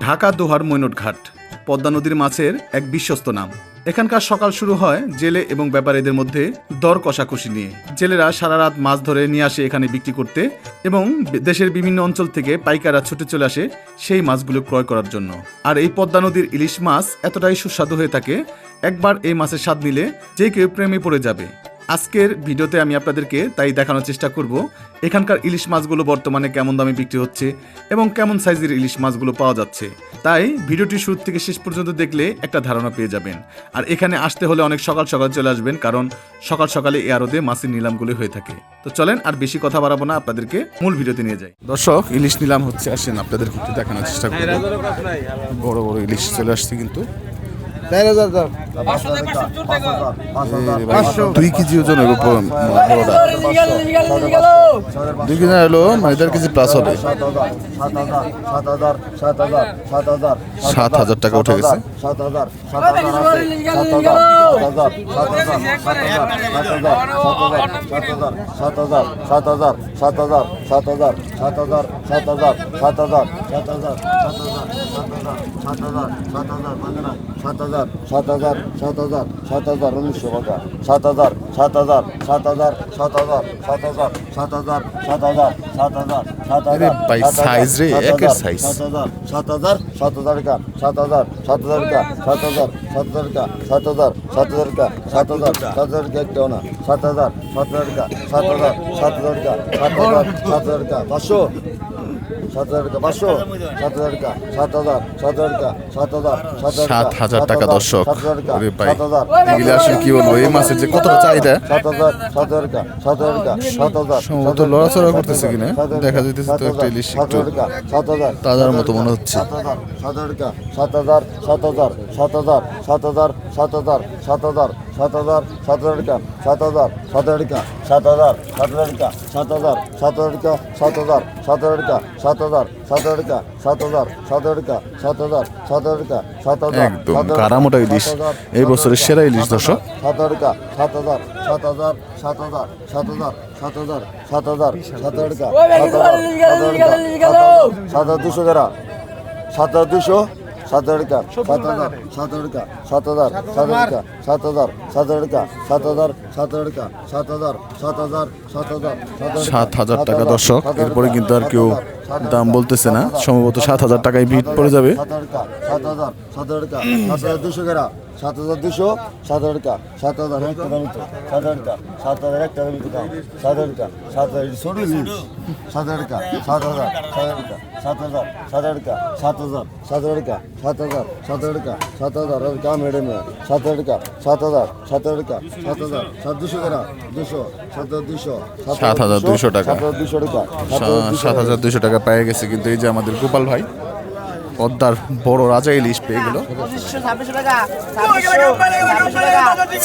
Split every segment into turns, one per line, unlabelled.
ঢাকা দোহার মৈনট ঘাট পদ্মা নদীর মাছের এক বিশ্বস্ত নাম। এখানকার সকাল শুরু হয় জেলে এবং ব্যাপারীদের মধ্যে দর কষাকষি নিয়ে। জেলেরা সারা রাত মাছ ধরে নিয়ে আসে এখানে বিক্রি করতে এবং দেশের বিভিন্ন অঞ্চল থেকে পাইকাররা ছুটে চলে আসে সেই মাছগুলো ক্রয় করার জন্য। আর এই পদ্মা নদীর ইলিশ মাছ এতটাই সুস্বাদু হয়ে থাকে, একবার এই মাছের স্বাদ নিলে যে কেউ প্রেমে পড়ে যাবে। আজকের ভিডিওতে আমি আপনাদেরকে তাই দেখানোর চেষ্টা করব এখানকার ইলিশ মাছগুলো বর্তমানে কেমন দামে বিক্রি হচ্ছে এবং কেমন সাইজের ইলিশ মাছগুলো পাওয়া যাচ্ছে। তাই ভিডিওটি শুরু থেকে শেষ পর্যন্ত দেখলে একটা ধারণা পেয়ে যাবেন। আর এখানে আসতে হলে অনেক সকাল সকাল চলে আসবেন, কারণ সকাল সকালে এই আড়তে মাছের নিলামগুলো হয়ে থাকে। তো চলেন আর বেশি কথা বাড়াবো না, আপনাদেরকে মূল ভিডিওতে নিয়ে যাই। দর্শক, ইলিশ নিলাম হচ্ছে, আসেন আপনাদেরকে একটু দেখানোর চেষ্টা করব। বড় বড় ইলিশ চলে আসছে কিন্তু 2 কেজি ওজন হবে, 2 কেজি হলো 1.5 কেজি প্লাস হবে। 7,000 টাকা উঠে গেছে। 7,000 টাকা দর্শক। কি বলবো, এই মাছের যে কতটা চাহিদা, সম্ভবত লড়াচড়া করতেছে কিনা দেখা যাইতেছে। তো একটা ইলিশ একটু তাজার মতো মনে হচ্ছে। 7,000 কারামোটা ইলিশ এই বছরের সেরা ইলিশ দর্শক। 7,000 টাকা দর্শক। এরপরে কিন্তু আর কেউ দাম বলতেছে না, সম্ভবত 7,000 টাকায় বিট পড়ে যাবে। 7,200 টাকা। 7,200 টাকা পেয়ে গেছে কিন্তু এই যে আমাদের গোপাল ভাই পদ্মার বড় রাজা ইলিশ পেয়ে গেল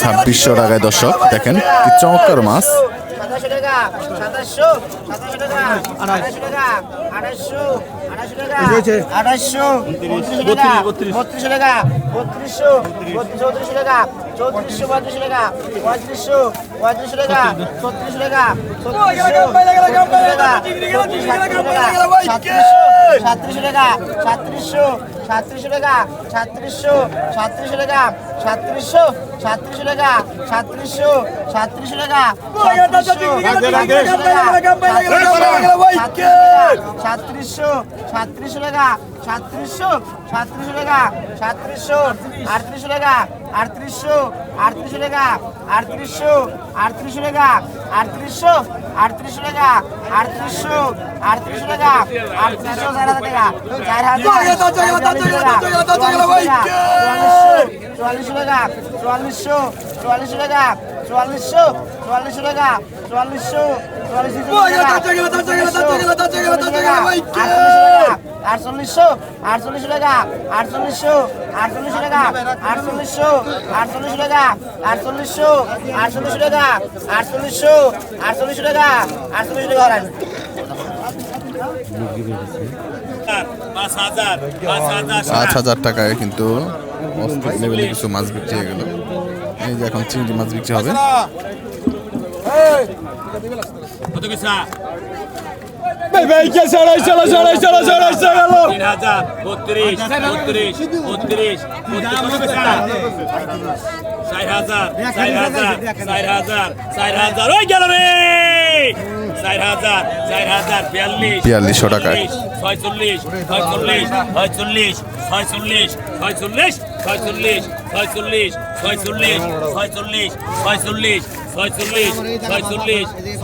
2,600 টাকায় দর্শক। দেখেন কি চমৎকার মাছ।
27 টাকা, 2700, 27 টাকা, 28 টাকা, 2800, 28 টাকা, 2800, 32 টাকা, 32 টাকা, 3200, 34 টাকা, 3400, 35 টাকা, 3500, 35 টাকা, 36 টাকা, 3600, 37 টাকা, 3700, 37 টাকা, 3700, 37 টাকা, 3700, 37 টাকা, 3700, 37 টাকা, 3700, 37 টাকা, 3700, 37 টাকা, 3700, 38 টাকা, 3800, 38 টাকা, 3800, 38 টাকা, 3800, 38 টাকা, 3800, 38 টাকা, 3800, 4,000 টাকা, 4,000 টাকা, 44 টাকা, 4400, 44 টাকা, 4400, 44 টাকা, 4400, 4800, 48 টাকা, 4800, 48 টাকা, 4800, 48 টাকা, 4800, 48 টাকা, 4800, 48 টাকা, 48 টাকা হরান।
5,000 টাকায় কিন্তু অস্থির লেভেলে কিছু মাছ বিক্রি হয়ে গেল। এই যে এখন চিংড়ি মাছ বিক্রি হবে।
4200 টাকায়।
46 46 46 46 46 46 46 46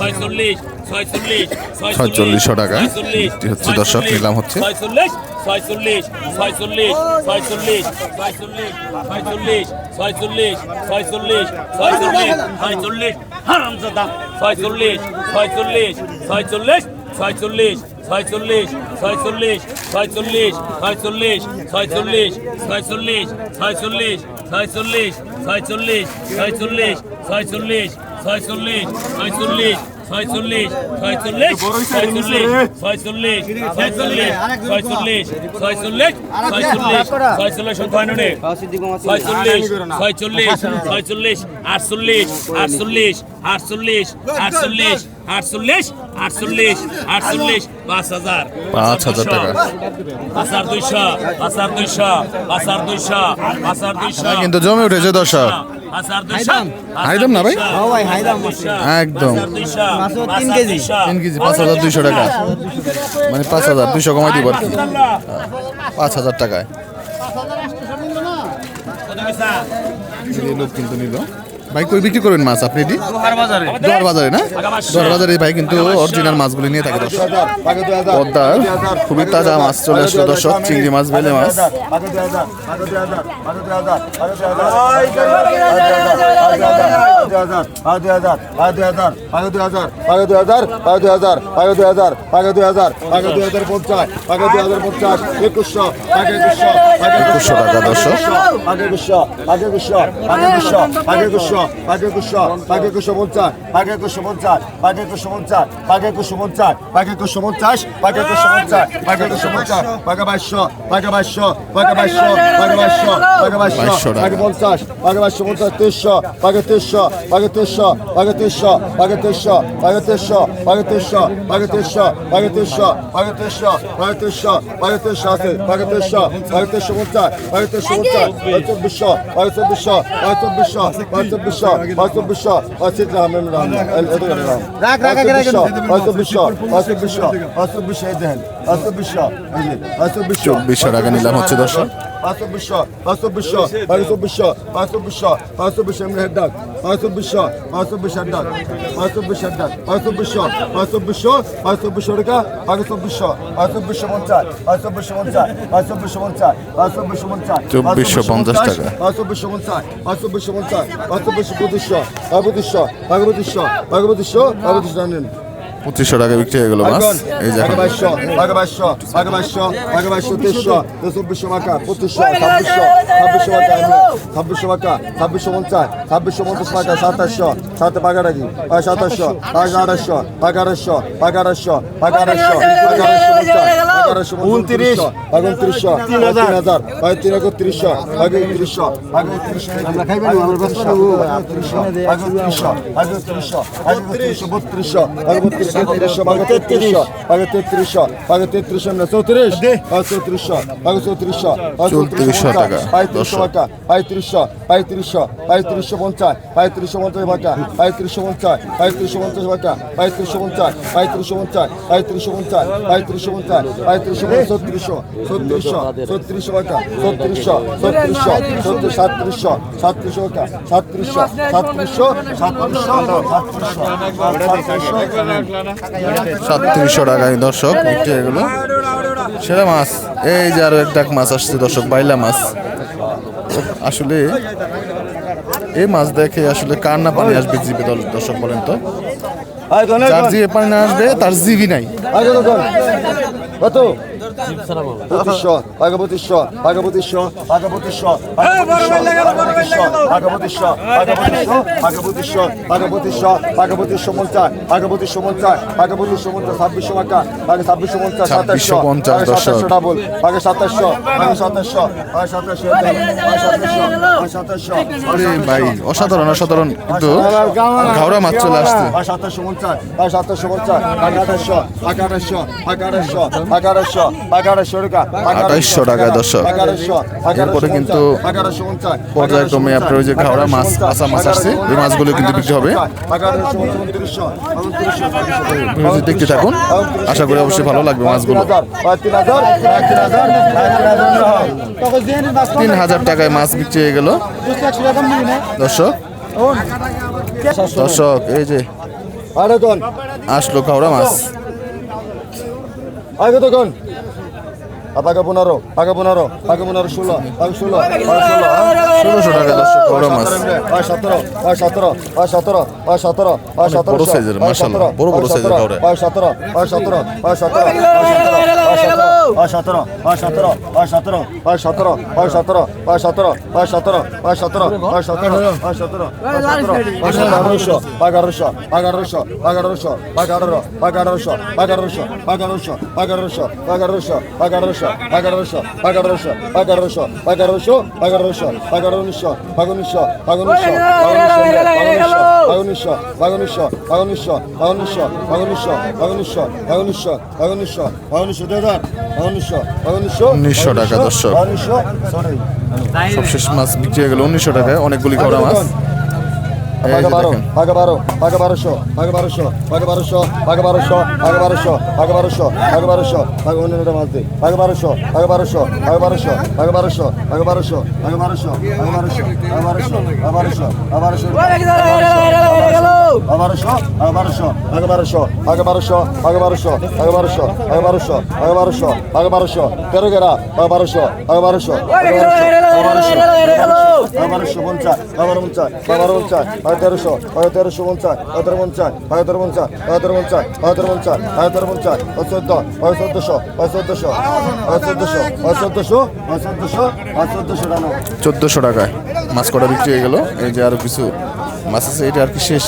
46 46
4600 টাকা বিক্রি হচ্ছে দর্শক, নিলাম হচ্ছে।
46 46 46 46 46 46 46 46 হারামজাদা 46 46 46 46 46 46 46 46 46 46 46 46 46 46 46 46 46
5,000 টাকা কিন্তু জমে উঠেছে দর্শক। হাইদাম না ভাই, একদম 3 কেজি 5,200 টাকা, মানে 5,200 কমাই দিব আর কি, 5,000 টাকায় লোক কিন্তু নিল। ভাই কই বিক্রি করবেন মাছ আপনি? এটি দোহার বাজারে না? দোহার বাজারে ভাই কিন্তু অরিজিনাল মাছগুলি নিয়ে থাকে দর্শক। পদ্মার খুবই তাজা মাছ চলে আসলো দর্শক, চিংড়ি মাছ, বেলে মাছ। চব্বিশশো টাকা নিলাম হচ্ছে দর্শক।
500 500 500 500 এমনি হেড ডাক 500 500 হেড ডাক 500 টাকা 500 টাকা 500 550 550 550
2450 টাকা
550 550 550 জানেন
2500 টাকা বিক্রি হয়ে গেল মাছ। এই যে এখন
2200 2300 টাকা 2500 টাকা 2650 টাকা 2700 7 টাকা রাখি 2700 1800 1100 29 3000 3300 আমরা খাইবেন আমার ব্যবসা
3700 টাকায় দর্শক বিক্রি হয়ে গেল সেরা মাছ। এই যে আরো একটা মাছ আসছে দর্শক, বাইলা মাছ। আসলে এই মাছ দেখে আসলে কার না পানি আসবে জিভে দর্শক বলেন তো? যার জিভে পানি না আসবে তার জিভি নাই।
কত পঁচিশশো পাকা পঁচিশশো পাকা পঁচিশশো পাকা পঁচিশশো পাকা পঁচিশশো পাকা পঁচিশশো পাকা পঁচিশশো পাকা পঁচিশশো পাকা পঁচিশশো পঞ্চাশ পাকা পঁচিশশো পঞ্চাশ পাকা পঁচিশশো পঞ্চাশ 2600 টাকা পাকা 2650
2650 দর্শক।
2700 ডাবল পাকা 2700 পাকা 2700 পাকা 2700
আরে ভাই অসাধারণ অসাধারণ কিন্তু ঘাওড়া মাছ চলে আসছে।
2750 পাকা 2750 পাকা 2800 পাকা 2800 পাকা 2800 পাকা 2800 পাকা 2800 টাকা
2800 টাকায় দর্শক।
পাকা 2800
এরপরে কিন্তু
পাকা 2850
পর্যায়ক্রমে আপনার ওই যে ঘাওড়া মাছ কাঁচা মাছ আসছে এই মাছগুলো কিন্তু বিক্রি হবে।
পাকা 2800
ভিডিওটি দেখতে থাকুন, আশা করি অবশ্যই ভালো লাগবে মাছগুলো। 3000 টাকায় মাছ বিক্রি হয়ে গেল দর্শক। দর্শক এই যে
আরে কোন
আসলো ঘাওড়া মাছ।
আগে তো কোন পাকা 15 পাকা 15 পাকা 15 16 পাকা 16 পাকা
1600 টাকা দর্শক ঘাওড়া মাছ।
17 পাকা 17 পাকা 17 পাকা 17 পাকা 17
বড় সাইজের, মাশাআল্লাহ, বড় বড় সাইজের ঘাওড়া।
পাকা 17 পাকা 17 পাকা 17 পাকা 17 পাকা 17 পাকা 17 পাকা 17 পাকা 17 পাকা 17 পাকা 17 পাকা 17 পাকা 17 পাকা 17 পাকা 17 পাকা 18 পাকা 18 পাকা 18 পাকা 18 পাকা 18 পাকা 18 পাকা 18 পাকা 18 পাকা 18 পাকা 18 পাকা 18 পাকা 18 পাকা 18 পাকা 18 পাকা 19 পাকা 19 পাকা 19 পাকা 19 পাকা 19
1900 টাকা দর্শক। সবশেষ মাছ বিক্রি হয়ে গেল 1900 টাকায়, অনেকগুলি ঘাওড়া মাছ। এই যে দেখেন
পাকা 12 পাকা 1200 পাকা 1200 পাকা 1200 পাকা 1200 পাকা 1200 পাকা 1200 পাকা 1200 পাকা 19 মাছ দে পাকা 1200 পাকা 1200 পাকা 1200 পাকা 1200 পাকা 1200 পাকা 1200 পাকা 1200 পাকা 1200 তেরো গেরা পাকা 1200 পাকা 1200 1250 পাকা 50 পাকা 50 পাকা 1300 পাকা 1350 পাকা 1350 পাকা 1350 পাকা 1350 পাকা 1350 পাকা 1350 পাকা 14 পাকা 1400 পাকা 1400 পাকা 1400 পাকা 1400 পাকা 1400 রানো
1400 টাকায় মাছ কটা বিক্রি হয়ে গেল। এই যে আরো কিছু মাছ আছে, এটা আর কি শেষ।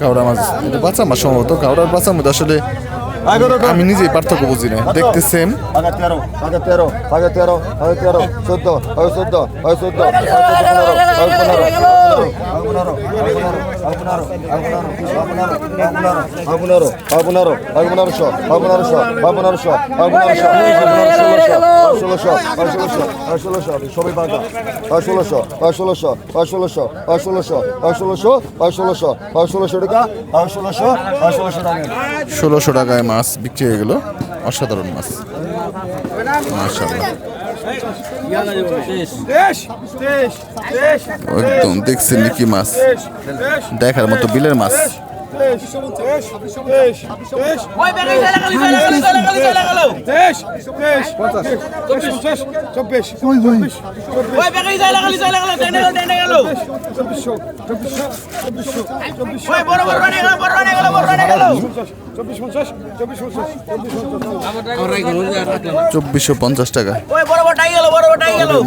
ঘাওড়া মাছ, এটা বাচ্চা মাছ সম্ভবত। ঘাওড়ার বাচ্চার মধ্যে আসলে আমি নিজেই পার্থক্য বুঝি না, দেখতে সেম।
পাকা 13 পাকা 13 পাকা 13 পাকা 13 14 পাকা 14 পাকা 14 সবাই পাকা 1600 1600 1600 1600 1600 টাকা 1600 টাকা
1600 টাকায় মাছ বিক্রি হয়ে গেল। অসাধারণ মাছ, মাশাআল্লাহ। একদম দেখছেন কি মাছ, দেখার মতো বিলের মাছ। $2450 টাকা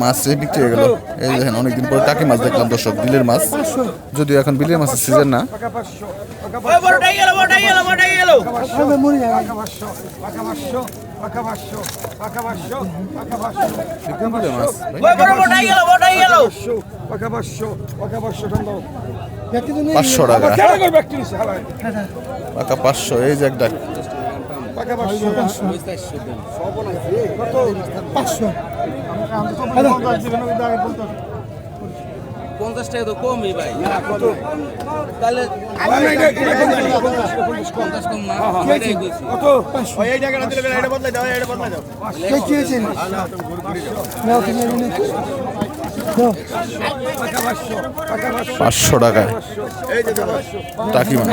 মাছ বিক্রি হয়ে গেল। এই দেখেন অনেকদিন পরে টাকি মাছ দেখলাম দর্শক, বিলের মাছ। যদিও এখন বিলের মাছের সিজন না। $500 টাকা পাকা 500। এই যে এক ডাক
$50 টাকা তো কমই ভাই। তাহলে কম না, এটাই কইছি।
$500 টাকায় টাকি মাছ।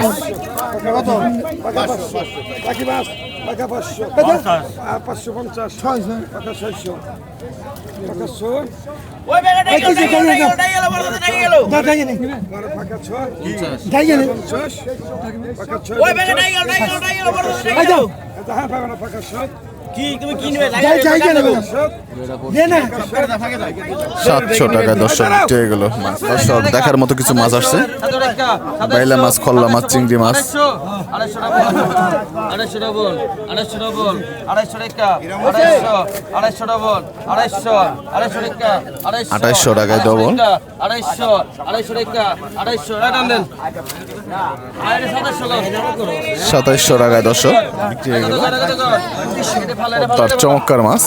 700 টাকায় দর্শক বিক্রি হয়ে গেল মাছ। দর্শক দেখার মতো কিছু মাছ আসছে, বাইলা মাছ, খল্লা মাছ, চিংড়ি মাছ। 2800 টাকায় ডবল। 2700 টাকায় দর্শক বিক্রি হয়ে গেল তার চমৎকার মাছ।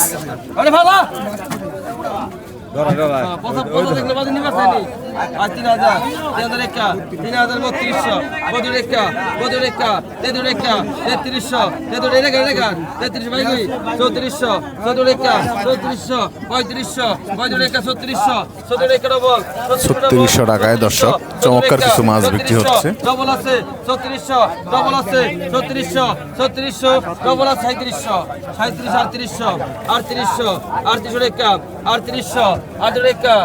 ছত্রিশশো টাকায় দর্শক চমৎকার কিছু মাছ বিক্রি হচ্ছে।
ডবল আছে 3400, ডবল আছে 3400, 3400, ডবল আছে 3700, 3700, 3800, 3800 টাকা, 3800, 3800 টাকা,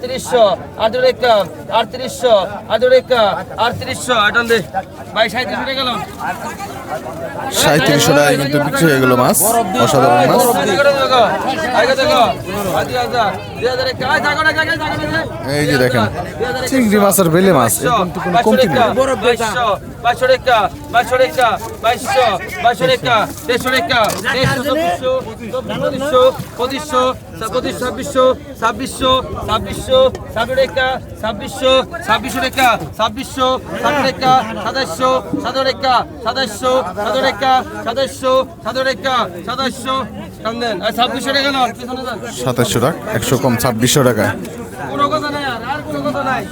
3800, 3800 টাকা, 3800, 3800 টাকা, 3800 আটান দে ভাই 3700 টাকা গেল।
3700 টাকায় কিন্তু বিক্রি হয়ে গেল মাছ, অসাধারণ মাছ। এই যে দেখেন চিংড়ি মাছ আর বেলে মাছ, এরকম তো কোনো কমতি নেই।
2200 টাকা, 2200 টাকা, 2200, 2200 টাকা, 2300 টাকা, 2300, 2400, 2500, 2500, 2600, 2600, 2600 টাকা, 2600, 2600 টাকা, 2600, 27 টাকা, 2700, 27 টাকা, 2700, 27 টাকা, 2700, 27 টাকা, 2700 কান্দেন। আর 2600 টাকা না, পিছনে যান।
2700 টাকা, 100 কম 2600 টাকায়।
কোনো কথা নাই আর কোনো কথা নাই।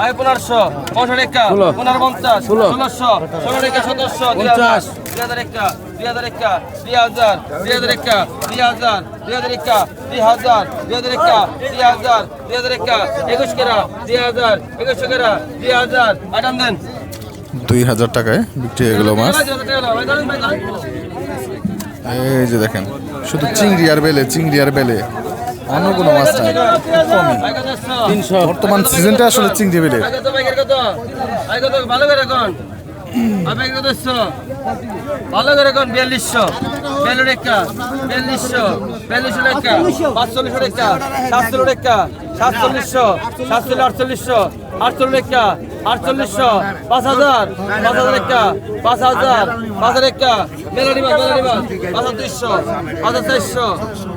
আয় 1500, 15 টাকা, 1550, 1600, 16 টাকা, 1700, 2000, 2000 টাকা, 2000 টাকা, 2000, 2000 টাকা, 2000, 2000 টাকা, 2000, 2000 টাকা, 2000, 2000 টাকা, 21 টাকা, 2000, 21 টাকা, 2000 আটান দেন।
2000 টাকায় বিক্রি হয়ে গেল মাছ। এই যে দেখেন শুধু চিংড়ি আর বেলে, চিংড়ি আর বেলে, অন্য কোনো মাছ নাই, খুব কমই। 300 বর্তমান সিজনটা আসলে চিংড়ি বেলে।
ভালো করে কোন ভালো করে কোন 4200, 42 টাকা, 4200, 4200 টাকা, 4500 টাকা, 700 টাকা, 4700, 4800, 4800 টাকা, 4800, 5000, 5000 টাকা, 5000, 5000 টাকা, মেলানি মাছ, 5200, 5400,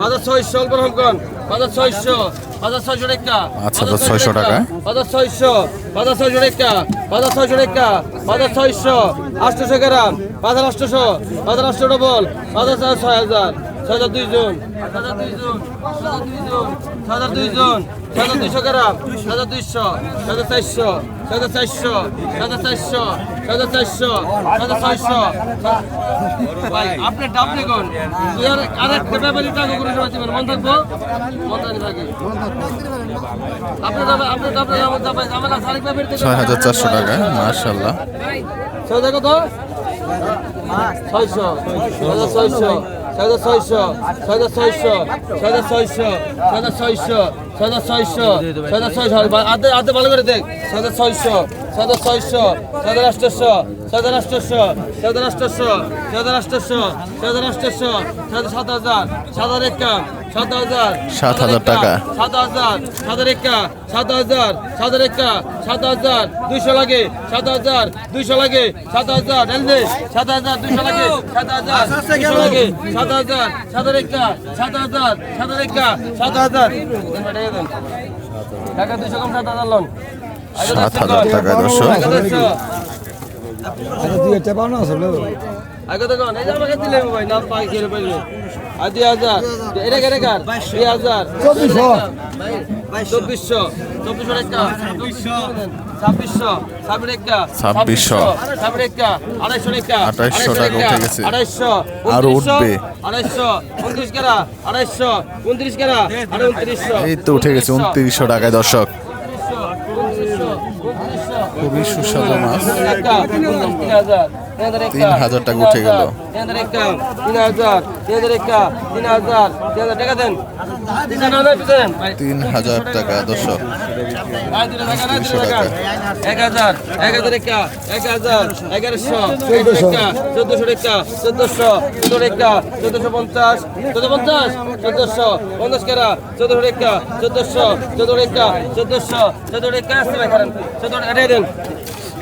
5600 অল্প রকম কোন 5600, 5600 টাকা,
আচ্ছা, 600 টাকা।
5600, 5600 টাকা, 5600 টাকা, 5600, 800 গ্রাম, 5800, 5800 ডবল, 6000, 6002 জন, 6002 জন, 6002 জন, 6002 জন, 6200 গ্রাম, 6200, 6400, 6400, 6400, 6400, 6400 ভাই আপনি ডাবলে কোন তুই আর আরেকটা ব্যাপারে টাকা করে দিতে পারবেন, মন থাকবো মন থাকে আপনি ডাবলে আমরা সারিক ব্যাপারে
6400 টাকা, মাশাআল্লাহ।
সৌদা কত 600, 600, 600, 600, 600, 600, 600, আদে ভালো করে দেখ 600, 600, 600, 700, 700, 7000, 7000 টাকা, 7000 টাকা, 7000 টাকা, 7000 টাকা, 7000 200 লাগে, 7000 200 লাগে, 7000 ঢেলদে, 7000 200 লাগে, 7000 200 লাগে, 7000 টাকা, 7000 টাকা, 7000 টাকা 200 কম 7000 লোন
7000 টাকা দর্শক।
আগে তো কোন এই যে আমাকে দিলে ভাই নাম পাই খেলে পাইলে আর 2000 এটা কেটে কার 2000 2400 টাকা 2600 টাকা 200 টাকা 280 টাকা 280 টাকা
2800 টাকা উঠে গেছে।
250
আরো উঠবে।
250 29 টাকা 250 29 টাকা আর 2900
এই তো উঠে গেছে 2900 টাকায় দর্শক।
2900
খুবই সুস্বাদু মাছ।
3,000
টাকা উঠে গেল।
3,000 টাকা দেন।
3,000 টাকা দর্শক।
1,000 1,000 টাকা 1,000 1100 টাকা 1,400 টাকা 1,400 টাকা 1,450 1,450 1,400 50 টাকা 1,400 টাকা 1,400 টাকা 1,400 টাকা আসতে ভাই করেন 1,400 টাকা দেন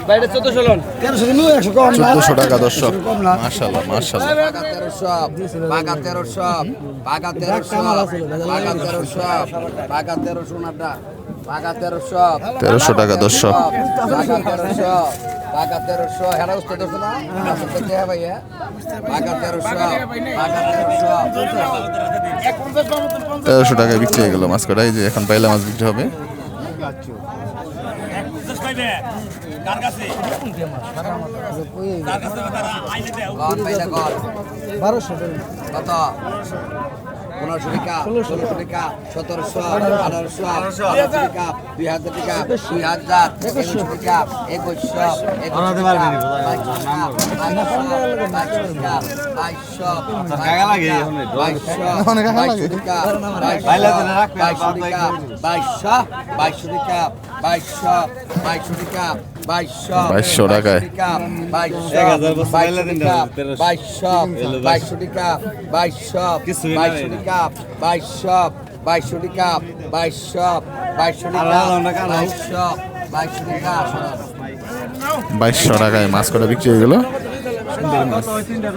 বাইরে 1,400 লোন
1,400 টাকা দর্শক। মাশাআল্লাহ মাশাআল্লাহ। 1,300 টাকা দর্শক। 1,300 টাকায় বিক্রি হয়ে গেল মাছ কটা। এই যে এখন পাইলা মাছ বিক্রি হবে।
কত 1500 টাকা 1600 টাকা 1700 1800 টাকা 2000 টাকা 2000 2100 টাকা 2100
2200 টাকায়। 2200 টাকায় মাছ কটা বিক্রি হয়ে গেল।